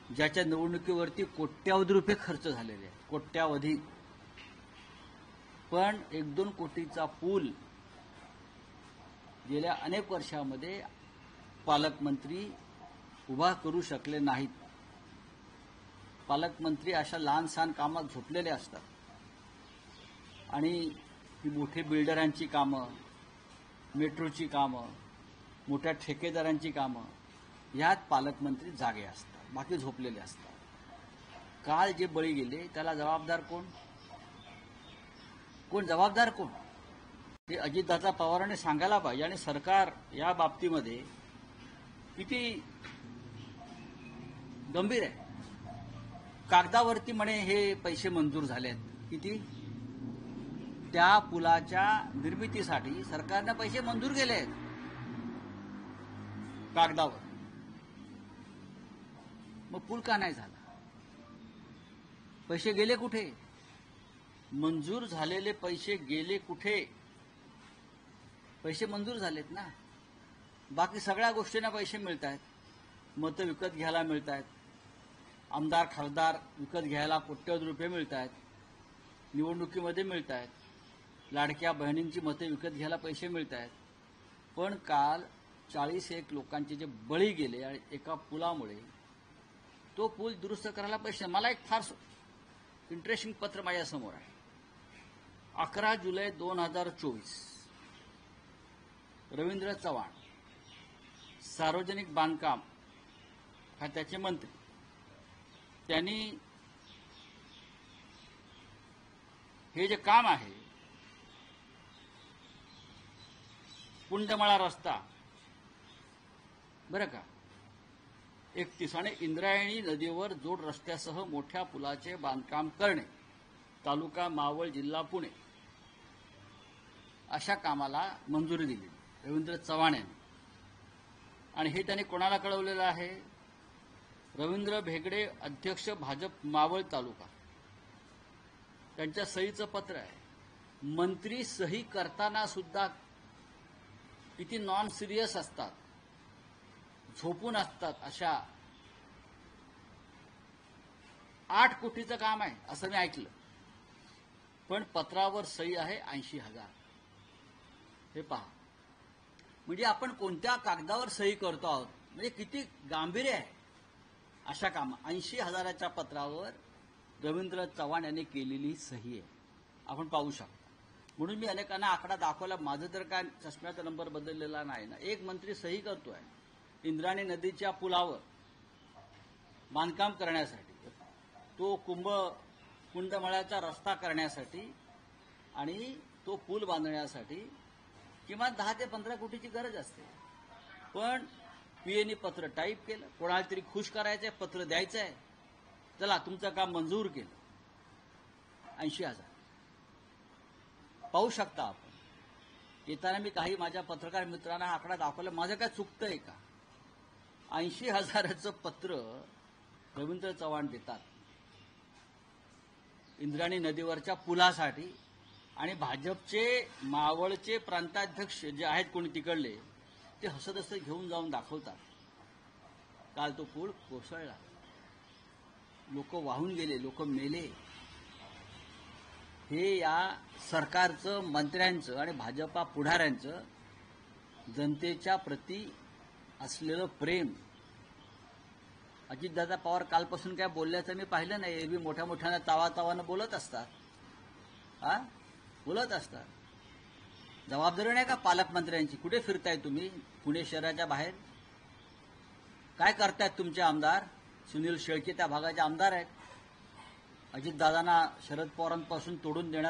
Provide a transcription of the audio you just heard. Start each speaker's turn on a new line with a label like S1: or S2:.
S1: ज्याच्या निवडणुकीवरती कोट्यावधी रुपये खर्च झालेले आहेत, कोट्यावधी. पण 1-2 कोटीचा पूल गेल्या अनेक वर्षामध्ये पालकमंत्री उभा करू शकले नाहीत. पालकमंत्री अशा लहान सहान कामात झोपलेले असतात आणि ही मोठी बिल्डरांची कामं, मेट्रोची कामं, मोठ्या ठेकेदारांची कामं ह्यात पालकमंत्री जागे असतात, बाकी झोपलेले असतात. काल जे बळी गेले त्याला जबाबदार कोण? जबाबदार कोण? हे अजितदादा पवारांनी सांगायला पाहिजे. आणि सरकार या बाबतीमध्ये किती गंभीर आहे. कागदावरती म्हणे हे पैसे मंजूर झाले आहेत. किती? त्या पुलाच्या निर्मितीसाठी सरकारने पैसे मंजूर केले आहेत कागदावर. मग पूल का नाही झाला? पैसे गेले कुठे? मंजूर झालेले पैसे गेले कुठे? पैसे मंजूर झालेत ना. बाकी सगळ्या गोष्टींना पैसे मिळत आहेत. मतं विकत घ्यायला मिळत आहेत, आमदार खासदार विकत घ्यायला कोट्यवधी रुपये मिळत आहेत, निवडणुकीमध्ये मिळत आहेत, लाडक्या बहिणींची मतं विकत घ्यायला पैसे मिळत आहेत. पण काल 40-1 लोकांचे जे बळी गेले आणि एका पुलामुळे तो पूल दुरुस्त करायला पैसे. मला एक फार इंटरेस्टिंग पत्र माझ्यासमोर आहे. 11 जुलै 2024 रवींद्र चव्हाण, सार्वजनिक बांधकाम खात्याचे मंत्री, त्यांनी हे जे काम आहे कुंडमाळा रस्ता बरं का 31 आणि इंद्रायणी नदीवर जोड रस्त्यासह मोठ्या पुलाचे बांधकाम करणे, तालुका मावळ, जिल्हा पुणे, अशा कामाला मंजुरी दिली रवींद्र चव्हाण यांनी. आणि हे त्यांनी कोणाला कळवलेलं आहे? रवींद्र भेगडे, अध्यक्ष भाजप मावळ तालुका, त्यांच्या सहीचं पत्र आहे. मंत्री सही करताना सुद्धा किती नॉन सिरियस असतात, झोपून असतात. अशा 8 कोटीचं काम आहे असं मी ऐकलं, पण पत्रावर सही आहे 80,000. हे पहा, म्हणजे आपण कोणत्या कागदावर सही करतो आहोत, म्हणजे किती गांभीर्य आहे अशा काम. 80,000च्या पत्रावर रवींद्र चव्हाण यांनी केलेली सही आहे, आपण पाहू शकता. म्हणून मी अनेकांना आकडा दाखवला. माझं तर काय चष्म्याचा नंबर बदललेला नाही ना. एक मंत्री सही करतोय इंद्रायणी नदीच्या पुलावर बांधकाम करण्यासाठी, तो कुंडमाळ्याचा रस्ता करण्यासाठी आणि तो पूल बांधण्यासाठी किमान 10 ते 15 कोटीची गरज असते. पण पीएनी पत्र टाईप केलं, कोणाला तरी खुश करायचंय, पत्र द्यायचं आहे, चला तुमचं काम मंजूर केलं. 80,000 पाहू शकता आपण. येताना मी काही माझ्या पत्रकार मित्रांना आकडा दाखवला. माझं काय चुकतंय का? 80,000चं पत्र रवींद्र चव्हाण देतात इंद्रायणी नदीवरच्या पुलासाठी. आणि भाजपचे मावळचे प्रांताध्यक्ष जे आहेत कोणी तिकडले, ते हसत हसत घेऊन जाऊन दाखवतात. काल तो पूल कोसळला, लोक वाहून गेले, लोक मेले. हे या सरकारचं, मंत्र्यांचं आणि भाजपा पुढाऱ्यांचं जनतेच्या प्रती असलेलं प्रेम. अजितदादा पवार कालपासून काय बोलल्याचं मी पाहिलं नाही. एरवी मोठ्या मोठ्यानं तावातावानं बोलत असतात, बोलत असतात. जबाबदारी नाही का पालकमंत्र्यांची? कुठे फिरताय तुम्ही? पुणे शहराच्या बाहेर काय करतायत तुमचे आमदार? सुनील शेळके त्या भागाचे आमदार आहेत. अजितदादांना शरद पवारांपासून तोडून देणार